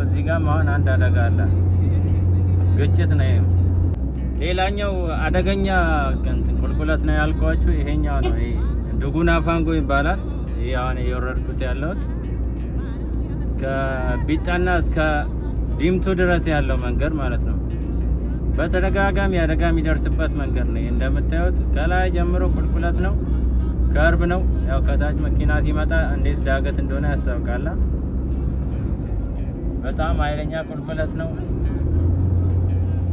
እዚህ ጋር አሁን አንድ አደጋ አለ፣ ግጭት ነው። ይሄም ሌላኛው አደገኛ እንትን ቁልቁለት ነው ያልኳችሁ ይሄኛው ነው። ይሄ ዱጉና ፋንጎ ይባላል። ይሄ አሁን የወረድኩት ያለሁት ከቢጣና እስከ ዲምቱ ድረስ ያለው መንገድ ማለት ነው። በተደጋጋሚ አደጋ የሚደርስበት መንገድ ነው። እንደምታዩት ከላይ ጀምሮ ቁልቁለት ነው፣ ከርብ ነው። ያው ከታች መኪና ሲመጣ እንዴት ዳገት እንደሆነ ያስታውቃል። በጣም ኃይለኛ ቁልቁለት ነው።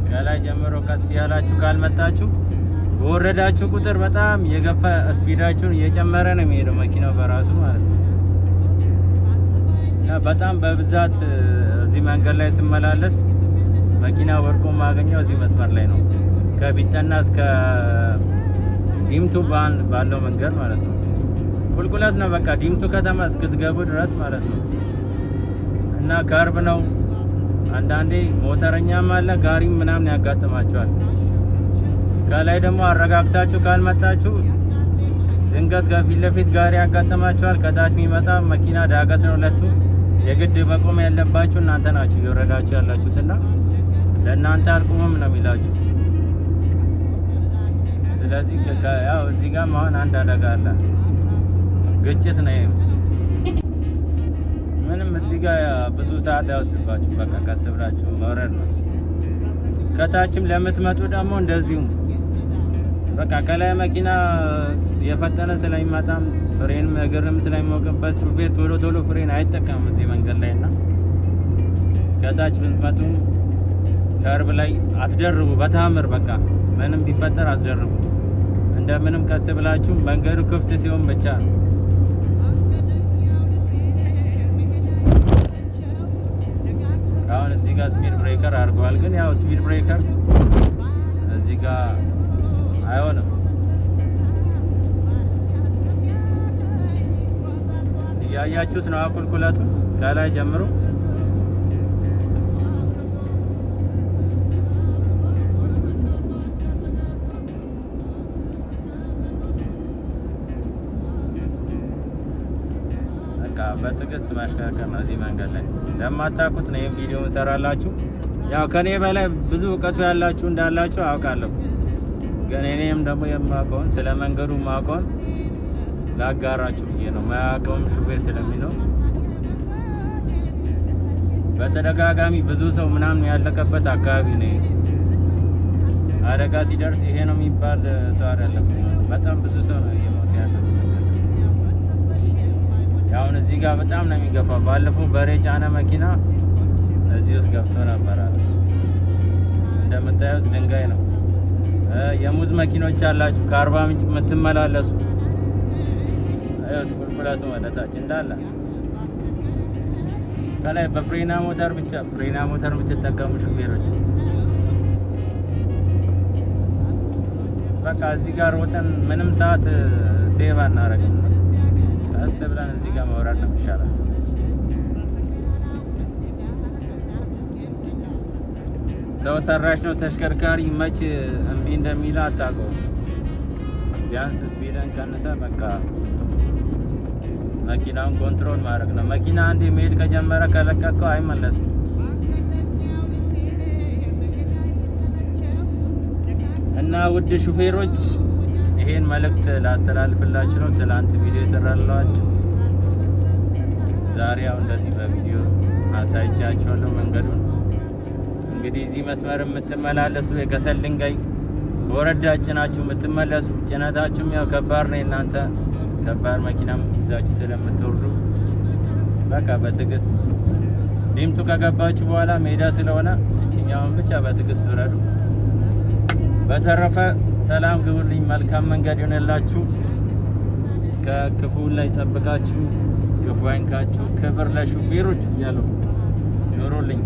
ከላይ ጀምሮ ቀስ ያላችሁ ካልመጣችሁ በወረዳችሁ ቁጥር በጣም የገፋ ስፒዳችሁን እየጨመረ ነው የሚሄደው መኪናው በራሱ ማለት ነው። በጣም በብዛት እዚህ መንገድ ላይ ስመላለስ መኪና ወርቆ ማገኘው እዚህ መስመር ላይ ነው። ከቢጠና እስከ ዲምቱ ባለው መንገድ ማለት ነው። ቁልቁለት ነው በቃ ዲምቱ ከተማ እስክትገቡ ድረስ ማለት ነው። እና ከርብ ነው። አንዳንዴ ሞተረኛም አለ ጋሪም ምናምን ያጋጥማቸዋል። ከላይ ደግሞ አረጋግታችሁ ካልመጣችሁ ድንገት ከፊት ለፊት ጋሪ ያጋጥማቸዋል። ከታች የሚመጣ መኪና ዳገት ነው፣ ለሱ የግድ መቆም ያለባችሁ እናንተ ናችሁ እየወረዳችሁ ያላችሁትና ለእናንተ አልቆምም ነው የሚላችሁ። ስለዚህ ያው እዚህ ጋር አሁን አንድ አደጋ አለ፣ ግጭት ነው። ይሄም ምንም እዚህ ጋር ብዙ ሰዓት አይወስድባችሁ፣ በቃ ቀስ ብላችሁ መውረድ ነው። ከታችም ለምትመጡ ደግሞ እንደዚሁም በቃ ከላይ መኪና የፈጠነ ስለሚመጣም ፍሬንም እግርም ስለሚሞቅበት ሹፌር ቶሎ ቶሎ ፍሬን አይጠቀምም እዚህ መንገድ ላይ እና ከታች ብትመጡ ከርብ ላይ አትደርቡ በታምር በቃ ምንም ቢፈጠር አትደርቡ። እንደምንም ቀስ ብላችሁ መንገዱ ክፍት ሲሆን ብቻ ነው። አሁን እዚህ ጋር ስፒድ ብሬከር አድርገዋል፣ ግን ያው ስፒድ ብሬከር እዚህ ጋር አይሆንም። እያያችሁት ነው ቁልቁለቱ ከላይ ጀምሮ በትዕግስት ማሽከርከር ነው። እዚህ መንገድ ላይ ለማታውቁት ነው ይሄን ቪዲዮ እንሰራላችሁ። ያው ከኔ በላይ ብዙ እውቀቱ ያላችሁ እንዳላችሁ አውቃለሁ፣ ግን እኔም ደግሞ የማውቀውን ስለ መንገዱ ማውቀውን ላጋራችሁ ብዬ ነው። ማያውቀውም ሹፌር ስለሚኖር በተደጋጋሚ ብዙ ሰው ምናምን ያለቀበት አካባቢ ነው። አደጋ ሲደርስ ይሄ ነው የሚባል ሰው አይደለም፣ በጣም ብዙ ሰው ነው እየሞተ ያለው። አሁን እዚህ ጋር በጣም ነው የሚገፋው። ባለፈው በሬ ጫነ መኪና እዚህ ውስጥ ገብቶ ነበር። እንደምታዩት ድንጋይ ነው። የሙዝ መኪኖች አላችሁ ከአርባ ምንጭ የምትመላለሱ እዩት፣ ቁልቁለቱ ወደታች እንዳለ ከላይ በፍሬና ሞተር ብቻ ፍሬና ሞተር የምትጠቀሙ ሹፌሮች በቃ እዚህ ጋር ወጠን ምንም ሰዓት ሴቭ አናረግም። ቀስ ብለን እዚህ ጋር መውረድ ነው ይሻላል። ሰው ሰራሽ ነው ተሽከርካሪ መች እምቢ እንደሚል አታውቀውም። ቢያንስ ስፒድን ቀንሰ በቃ መኪናውን ኮንትሮል ማድረግ ነው። መኪና አንዴ መሄድ ከጀመረ ከለቀቀው አይመለስም። እና ውድ ሹፌሮች ይሄን መልእክት ላስተላልፍላችሁ ነው። ትላንት ቪዲዮ የሰራላችሁ ዛሬ ያው እንደዚህ በቪዲዮ አሳይቻችኋለሁ መንገዱን። እንግዲህ እዚህ መስመር የምትመላለሱ የከሰል ድንጋይ በወረዳ ጭናችሁ የምትመለሱ ጭነታችሁም ያው ከባድ ነው። እናንተ ከባድ መኪናም ይዛችሁ ስለምትወርዱ በቃ በትዕግስት ዲምቱ ከገባችሁ በኋላ ሜዳ ስለሆነ እችኛውን ብቻ በትዕግስት ውረዱ። በተረፈ ሰላም ግቡልኝ። መልካም መንገድ ይሆንላችሁ። ከክፉ ላይ ጠብቃችሁ ክፉ አይንካችሁ። ክብር ለሹፌሮች እያለሁ ኑሩልኝ።